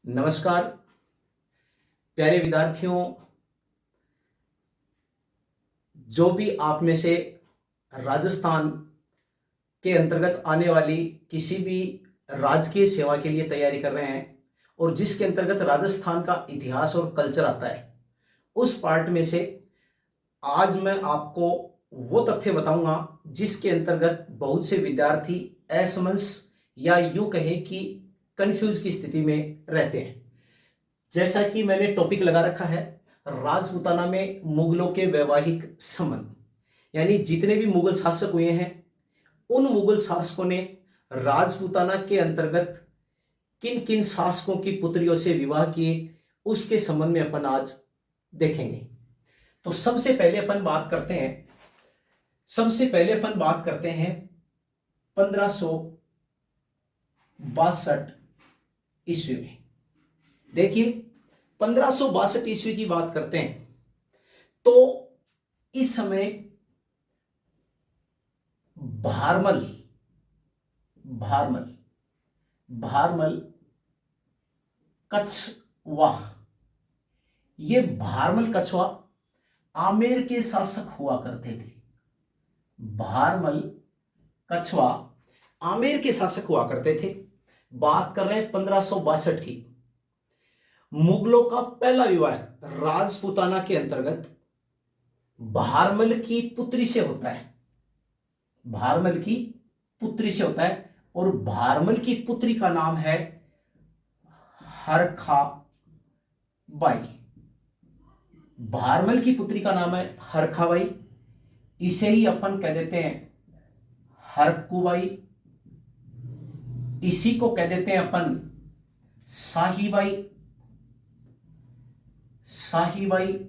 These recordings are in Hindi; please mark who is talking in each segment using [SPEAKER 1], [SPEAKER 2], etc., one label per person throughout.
[SPEAKER 1] नमस्कार प्यारे विद्यार्थियों। जो भी आप में से राजस्थान के अंतर्गत आने वाली किसी भी राजकीय सेवा के लिए तैयारी कर रहे हैं और जिसके अंतर्गत राजस्थान का इतिहास और कल्चर आता है, उस पार्ट में से आज मैं आपको वो तथ्य बताऊंगा जिसके अंतर्गत बहुत से विद्यार्थी असमंजस या यूं कहें कि कंफ्यूज की स्थिति में रहते हैं। जैसा कि मैंने टॉपिक लगा रखा है, राजपूताना में मुगलों के वैवाहिक संबंध, यानी जितने भी मुगल शासक हुए हैं उन मुगल शासकों ने राजपूताना के अंतर्गत किन किन शासकों की पुत्रियों से विवाह किए, उसके संबंध में अपन आज देखेंगे। तो सबसे पहले अपन बात करते हैं 1562 ईस्वी में। देखिए, 1562 ईस्वी की बात करते हैं तो इस समय भारमल भारमल भारमल कछवा, ये भारमल कछवा आमेर के शासक हुआ करते थे। भारमल कछवा आमेर के शासक हुआ करते थे। बात कर रहे हैं 1562 की। मुगलों का पहला विवाह राजपूताना के अंतर्गत भारमल की पुत्री से होता है। भारमल की पुत्री से होता है और भारमल की पुत्री का नाम है हरखाबाई। भारमल की पुत्री का नाम है हरखाबाई। इसे ही अपन कह देते हैं हरकुबाई। इसी को कह देते हैं अपन शाहीबाई, शाहीबाई।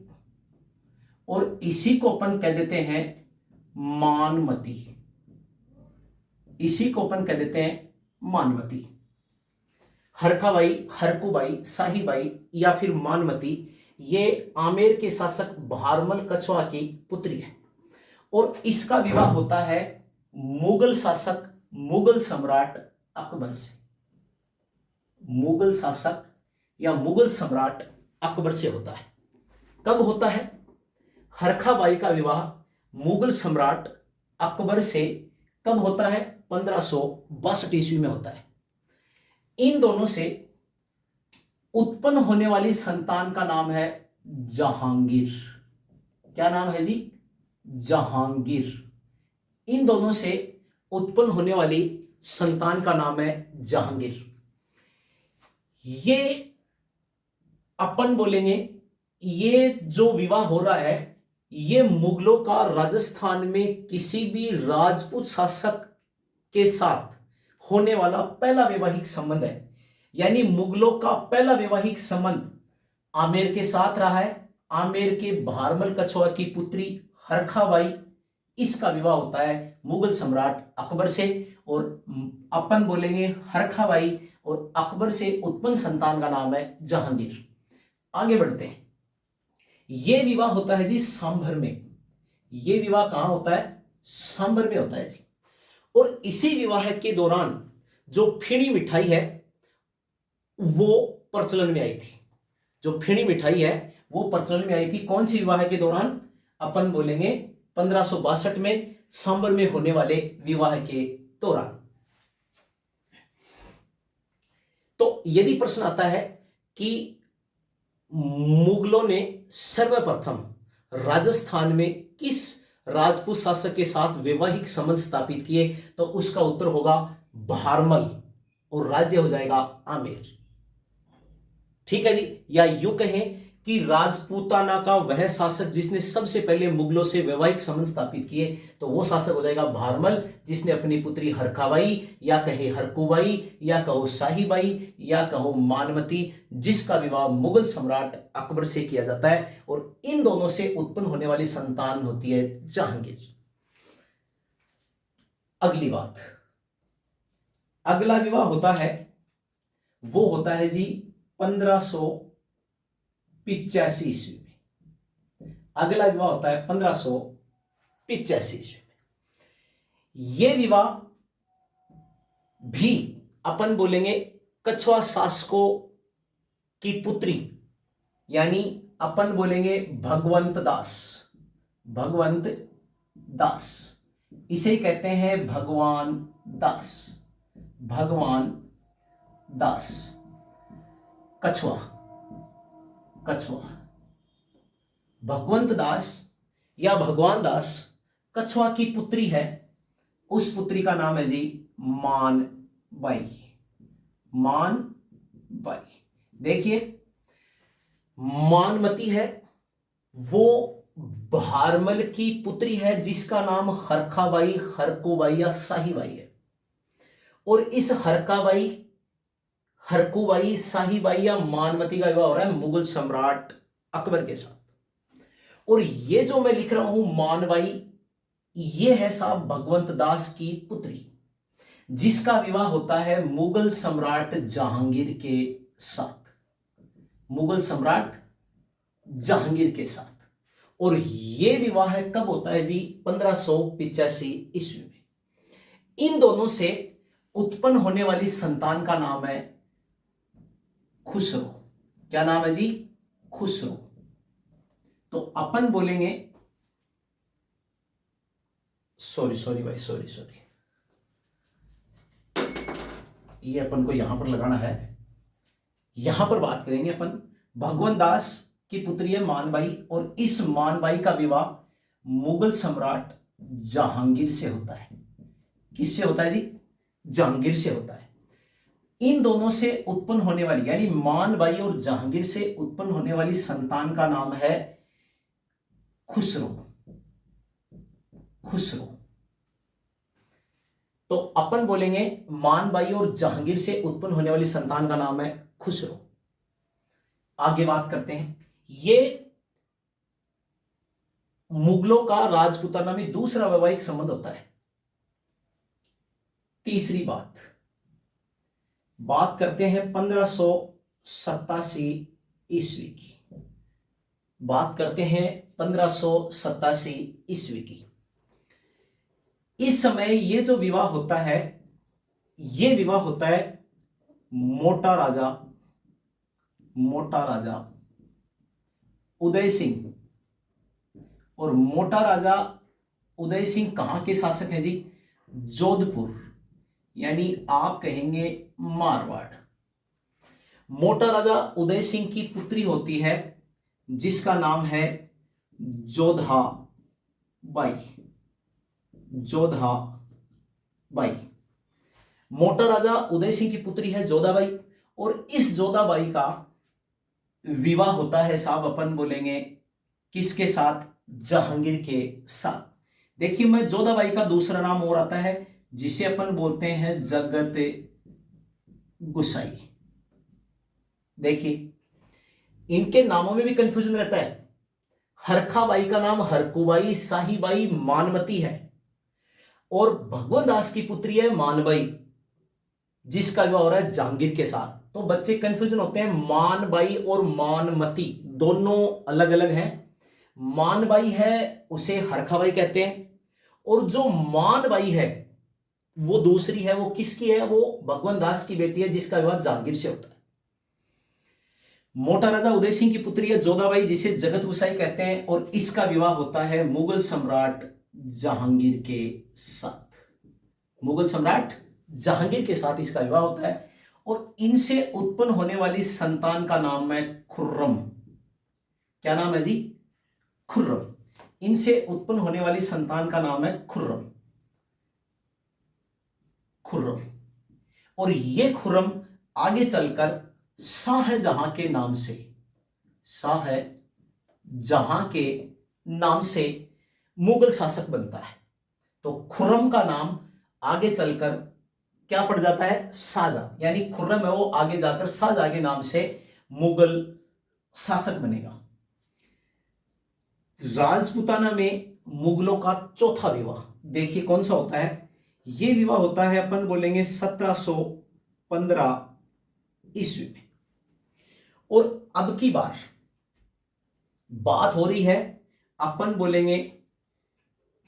[SPEAKER 1] और इसी को अपन कह देते हैं मानमती। इसी को अपन कह देते हैं मानमती। हरखाबाई, हरकुबाई, शाहीबाई या फिर मानमती, ये आमेर के शासक भारमल कछवा की पुत्री है और इसका विवाह होता है मुगल शासक, मुगल सम्राट अकबर से। मुगल शासक या मुगल सम्राट अकबर से होता है। कब होता है? हरखाबाई का विवाह मुगल सम्राट अकबर से कब होता है? 1562 ईस्वी में होता है। इन दोनों से उत्पन्न होने वाली संतान का नाम है जहांगीर। क्या नाम है जी? जहांगीर। इन दोनों से उत्पन्न होने वाली संतान का नाम है जहांगीर। ये अपन बोलेंगे, ये जो विवाह हो रहा है ये मुगलों का राजस्थान में किसी भी राजपूत शासक के साथ होने वाला पहला वैवाहिक संबंध है। यानी मुगलों का पहला वैवाहिक संबंध आमेर के साथ रहा है। आमेर के भारमल कछवा की पुत्री हरखाबाई, इसका विवाह होता है मुगल सम्राट अकबर से और अपन बोलेंगे हरखाबाई और अकबर से उत्पन्न संतान का नाम है जहांगीर। आगे बढ़ते हैं। यह विवाह होता है जी सांभर में। यह विवाह कहां होता है? सांभर में होता है जी। और इसी विवाह के दौरान जो फेणी मिठाई है वो प्रचलन में आई थी। जो फेणी मिठाई है वो प्रचलन में आई थी। कौन सी विवाह के दौरान? अपन बोलेंगे 1562 में सांभर में होने वाले विवाह के दौरान। तो यदि प्रश्न आता है कि मुगलों ने सर्वप्रथम राजस्थान में किस राजपूत शासक के साथ वैवाहिक संबंध स्थापित किए, तो उसका उत्तर होगा भारमल और राज्य हो जाएगा आमेर। ठीक है जी। या यूं कहें कि राजपूताना का वह शासक जिसने सबसे पहले मुगलों से वैवाहिक संबंध स्थापित किए, तो वो शासक हो जाएगा भारमल, जिसने अपनी पुत्री हरखाबाई या कहे हरकुबाई या कहो शाहीबाई या कहो मानमती, जिसका विवाह मुगल सम्राट अकबर से किया जाता है और इन दोनों से उत्पन्न होने वाली संतान होती है जहांगीर। अगली बात, अगला विवाह होता है वो होता है जी 1585 ईस्वी में। अगला विवाह होता है 1585 ईस्वी में। यह विवाह भी अपन बोलेंगे कछवा शासकों की पुत्री, यानी अपन बोलेंगे भगवंत दास। भगवंत दास, इसे कहते हैं भगवान दास। भगवान दास कछुआ। कछुआ, भगवंत दास या भगवान दास कछुआ की पुत्री है। उस पुत्री का नाम है जी मानबाई। मानबाई। देखिए, मानमती है, वो भारमल की पुत्री है जिसका नाम हरखाबाई, हरकुबाई या शाहीबाई है। और इस हरकाबाई, हरकुबाई, शाहीबाई या मानमती का विवाह हो रहा है मुगल सम्राट अकबर के साथ। और ये जो मैं लिख रहा हूं मानबाई, ये है साहब भगवंत दास की पुत्री, जिसका विवाह होता है मुगल सम्राट जहांगीर के साथ। मुगल सम्राट जहांगीर के साथ। और यह विवाह कब होता है जी? 1585 ईस्वी में। इन दोनों से उत्पन्न होने वाली संतान का नाम है खुसरो। क्या नाम है जी? खुसरो। तो अपन बोलेंगे, सॉरी भाई, सॉरी, ये अपन को यहां पर लगाना है। यहां पर बात करेंगे अपन, भगवंत दास की पुत्री है मानबाई, और इस मानबाई का विवाह मुगल सम्राट जहांगीर से होता है। किससे होता है जी? जहांगीर से होता है। इन दोनों से उत्पन्न होने वाली, यानी मानबाई और जहांगीर से उत्पन्न होने वाली संतान का नाम है खुसरो। खुसरो। तो अपन बोलेंगे मानबाई और जहांगीर से उत्पन्न होने वाली संतान का नाम है खुसरो। आगे बात करते हैं। ये मुगलों का राजपूताना में दूसरा वैवाहिक संबंध होता है। तीसरी बात करते हैं 1587 ईस्वी की। बात करते हैं 1587 ईस्वी की। इस समय ये जो विवाह होता है, ये विवाह होता है मोटा राजा उदय सिंह। और मोटा राजा उदय सिंह कहां के शासक हैं जी? जोधपुर, यानी आप कहेंगे मारवाड़। मोटा राजा उदय सिंह की पुत्री होती है जिसका नाम है जोधाबाई। जोधाबाई। मोटा राजा उदय सिंह की पुत्री है जोधाबाई, और इस जोधाबाई का विवाह होता है साहब, अपन बोलेंगे किसके साथ? जहांगीर के साथ। देखिए, मैं जोधाबाई का दूसरा नाम और आता है जिसे अपन बोलते हैं जगत गुसाई। देखिए, इनके नामों में भी कंफ्यूजन रहता है। हरखाबाई का नाम हरकुबाई, शाहीबाई, मानमती है, और भगवंत दास की पुत्री है मानबाई, जिसका विवाह हो रहा है जहांगीर के साथ। तो बच्चे कंफ्यूजन होते हैं, मानबाई और मानमती दोनों अलग अलग हैं। मानबाई है उसे हरखाबाई कहते हैं, और जो मानबाई है वो दूसरी है। वो किसकी है? वो भगवंत दास की बेटी है, जिसका विवाह जहांगीर से होता है। मोटा राजा उदय सिंह की पुत्री है जोधाबाई, जिसे जगत गुसाई कहते हैं, और इसका विवाह होता है मुगल सम्राट जहांगीर के साथ। मुगल सम्राट जहांगीर के साथ इसका विवाह होता है, और इनसे उत्पन्न होने वाली संतान का नाम है खुर्रम। क्या नाम है जी? खुर्रम। इनसे उत्पन्न होने वाली संतान का नाम है खुर्रम। खुर्रम। और ये खुर्रम आगे चलकर शाहजहां के नाम से, शाहजहां के नाम से मुगल शासक बनता है। तो खुर्रम का नाम आगे चलकर क्या पड़ जाता है? शाहजहां। यानी खुर्रम है वो आगे जाकर शाहजहां के नाम से मुगल शासक बनेगा। राजपूताना में मुगलों का चौथा विवाह देखिए कौन सा होता है। यह विवाह होता है, अपन बोलेंगे 1715 ईस्वी में। और अब की बार बात हो रही है, अपन बोलेंगे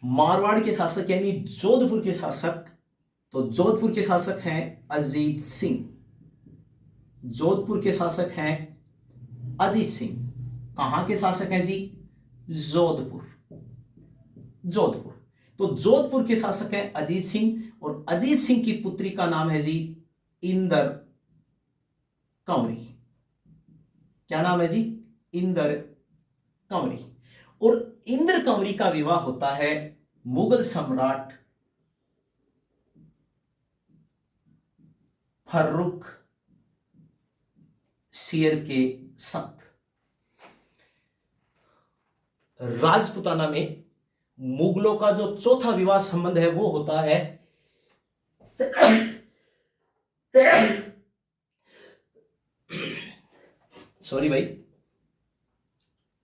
[SPEAKER 1] मारवाड़ के शासक यानी जोधपुर के शासक। तो जोधपुर के शासक हैं अजीत सिंह। जोधपुर के शासक हैं अजीत सिंह कहां के शासक हैं जी? जोधपुर। जोधपुर। तो जोधपुर के शासक हैं अजीत सिंह और अजीत सिंह की पुत्री का नाम है जी इंदर कंवरी। क्या नाम है जी? इंदर कंवरी। और इंदर कंवरी का विवाह होता है मुगल सम्राट फर्रुख सियर के साथ। राजपुताना में मुगलों का जो चौथा विवाह संबंध है वो होता है सॉरी भाई,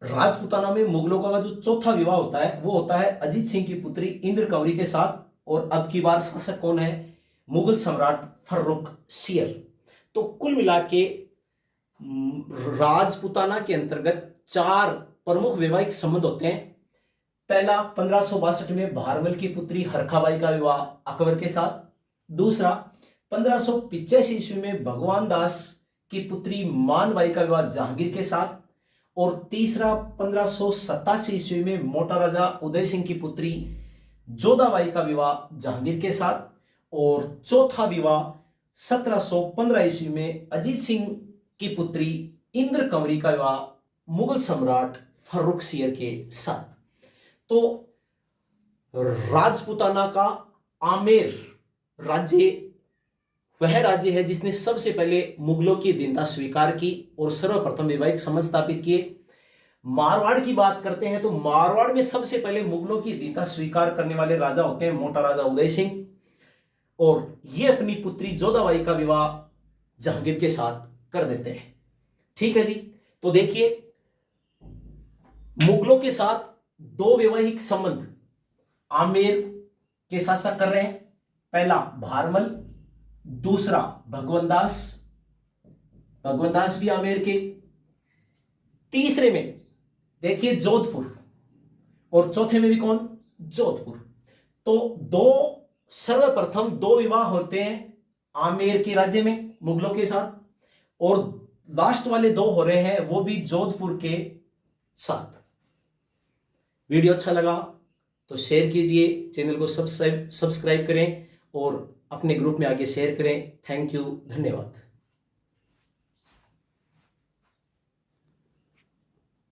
[SPEAKER 1] राजपुताना में मुगलों का जो चौथा विवाह होता है वो होता है अजीत सिंह की पुत्री इंद्र कंवरी के साथ। और अब की बार शासक कौन है? मुगल सम्राट फर्रुख सियर। तो कुल मिला के राजपुताना के अंतर्गत 4 प्रमुख वैवाहिक संबंध होते हैं। पहला 1562 में भारमल की पुत्री हरखाबाई का विवाह अकबर के साथ। दूसरा 1585 ईस्वी में भगवान दास की पुत्री मानबाई का विवाह जहांगीर के साथ। और तीसरा 1587 ईस्वी में मोटा राजा उदय सिंह की पुत्री जोधाबाई का विवाह जहांगीर के साथ। और चौथा विवाह 1715 ईस्वी में अजीत सिंह की पुत्री इंद्र कंवरी का विवाह मुगल सम्राट फर्रुख सियर के साथ। तो राजपुताना का आमेर राज्य वह राज्य है जिसने सबसे पहले मुगलों की दीनता स्वीकार की और सर्वप्रथम वैवाहिक संबंध स्थापित किए। मारवाड़ की बात करते हैं तो मारवाड़ में सबसे पहले मुगलों की दीनता स्वीकार करने वाले राजा होते हैं मोटा राजा उदय सिंह। और ये अपनी पुत्री जोधाबाई का विवाह जहांगीर के साथ कर देते हैं। ठीक है जी। तो देखिए, मुगलों के साथ 2 वैवाहिक संबंध आमेर के शासक कर रहे हैं। पहला भारमल, दूसरा भगवान दास भी आमेर के। तीसरे में देखिए जोधपुर, और चौथे में भी कौन? जोधपुर। तो सर्वप्रथम 2 विवाह होते हैं आमेर के राज्य में मुगलों के साथ, और लास्ट वाले 2 हो रहे हैं वो भी जोधपुर के साथ। वीडियो अच्छा लगा तो शेयर कीजिए, चैनल को सब्सक्राइब करें और अपने ग्रुप में आगे शेयर करें। थैंक यू, धन्यवाद।